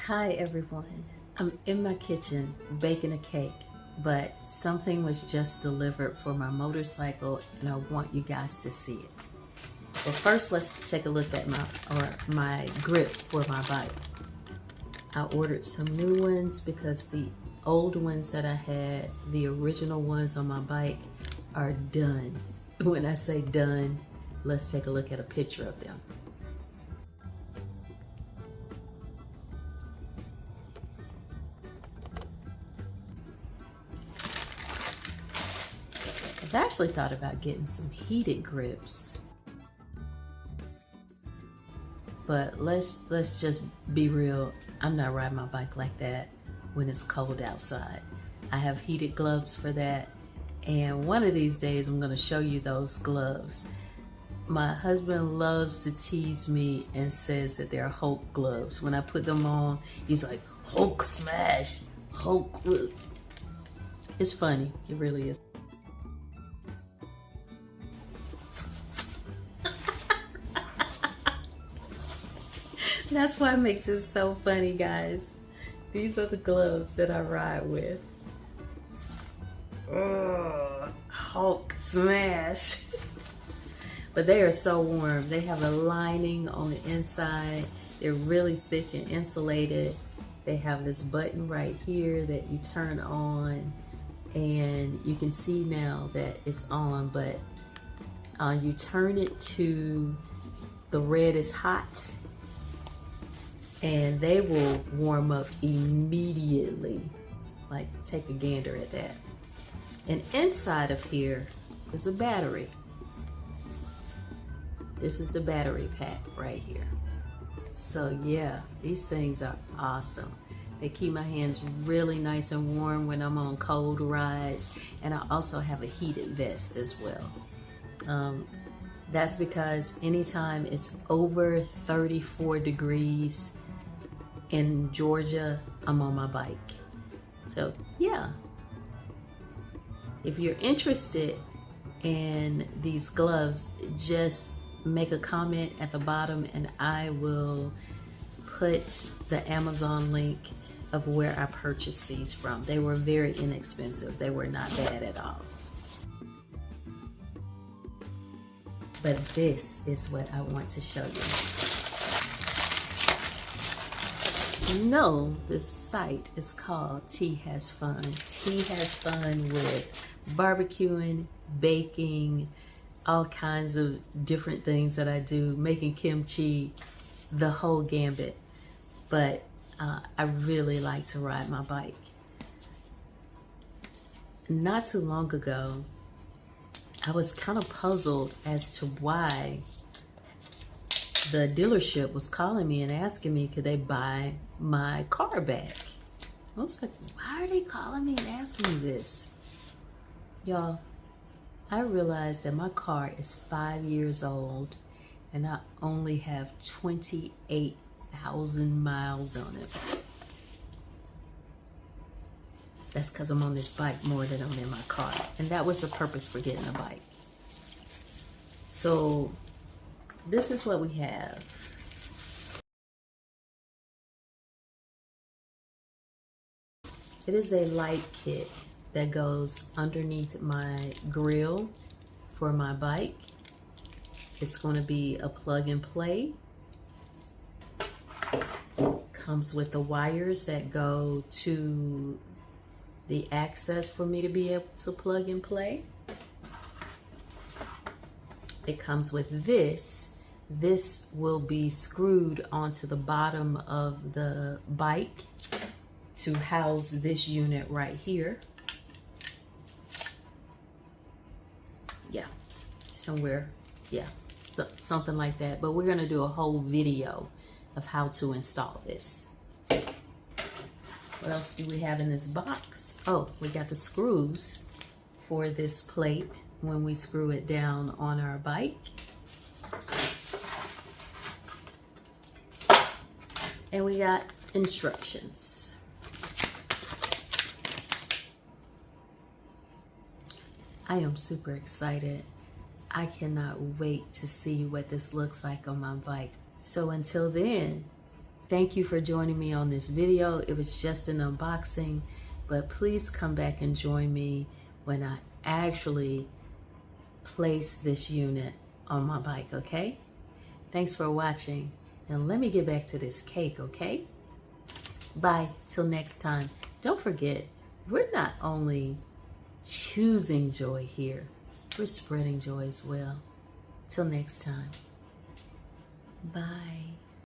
Hi everyone. I'm in my kitchen baking a cake, but something was just delivered for my motorcycle and I want you guys to see it. But first let's take a look at my grips for my bike. I ordered some new ones because the old ones that I had, the original ones on my bike, are done. When I say done, let's take a look at a picture of them. I've actually thought about getting some heated grips, but let's just be real. I'm not riding my bike like that when it's cold outside. I have heated gloves for that, and one of these days I'm going to show you those gloves. My husband loves to tease me and says that they're Hulk gloves. When I put them on, he's like, Hulk smash, Hulk. It's funny, it really is. That's why it makes it so funny, guys. These are the gloves that I ride with. Oh, Hulk smash. But they are so warm. They have a lining on the inside. They're really thick and insulated. They have this button right here that you turn on, and you can see now that it's on, but you turn it to the red is hot, and they will warm up immediately. Like, take a gander at that. And inside of here is a battery. This is the battery pack right here. So yeah, these things are awesome. They keep my hands really nice and warm when I'm on cold rides, and I also have a heated vest as well. That's because anytime it's over 34 degrees in Georgia, I'm on my bike. So yeah, if you're interested in these gloves, just make a comment at the bottom and I will put the Amazon link of where I purchased these from. They were very inexpensive. They were not bad at all. But this is what I want to show you. You know, this site is called T Has Fun. T has fun with barbecuing, baking, all kinds of different things that I do, making kimchi, the whole gambit. But I really like to ride my bike. Not too long ago, I was kind of puzzled as to why the dealership was calling me and asking me could they buy my car back. I was like, why are they calling me and asking me this? Y'all, I realized that my car is 5 years old and I only have 28,000 miles on it. That's because I'm on this bike more than I'm in my car. And that was the purpose for getting a bike. So this is what we have. It is a light kit that goes underneath my grill for my bike. It's going to be a plug and play. Comes with the wires that go to the access for me to be able to plug and play. It comes with this. This will be screwed onto the bottom of the bike to house this unit right here. Yeah, somewhere, yeah, something like that. But we're gonna do a whole video of how to install this. What else do we have in this box? Oh, we got the screws for this plate when we screw it down on our bike. And we got instructions. I am super excited. I cannot wait to see what this looks like on my bike. So until then, Thank you for joining me on this video. It was just an unboxing, but please come back and join me when I actually place this unit on my bike, okay? Thanks for watching, and let me get back to this cake, okay? Bye, till next time. Don't forget, we're not only choosing joy here, we're spreading joy as well. Till next time. Bye.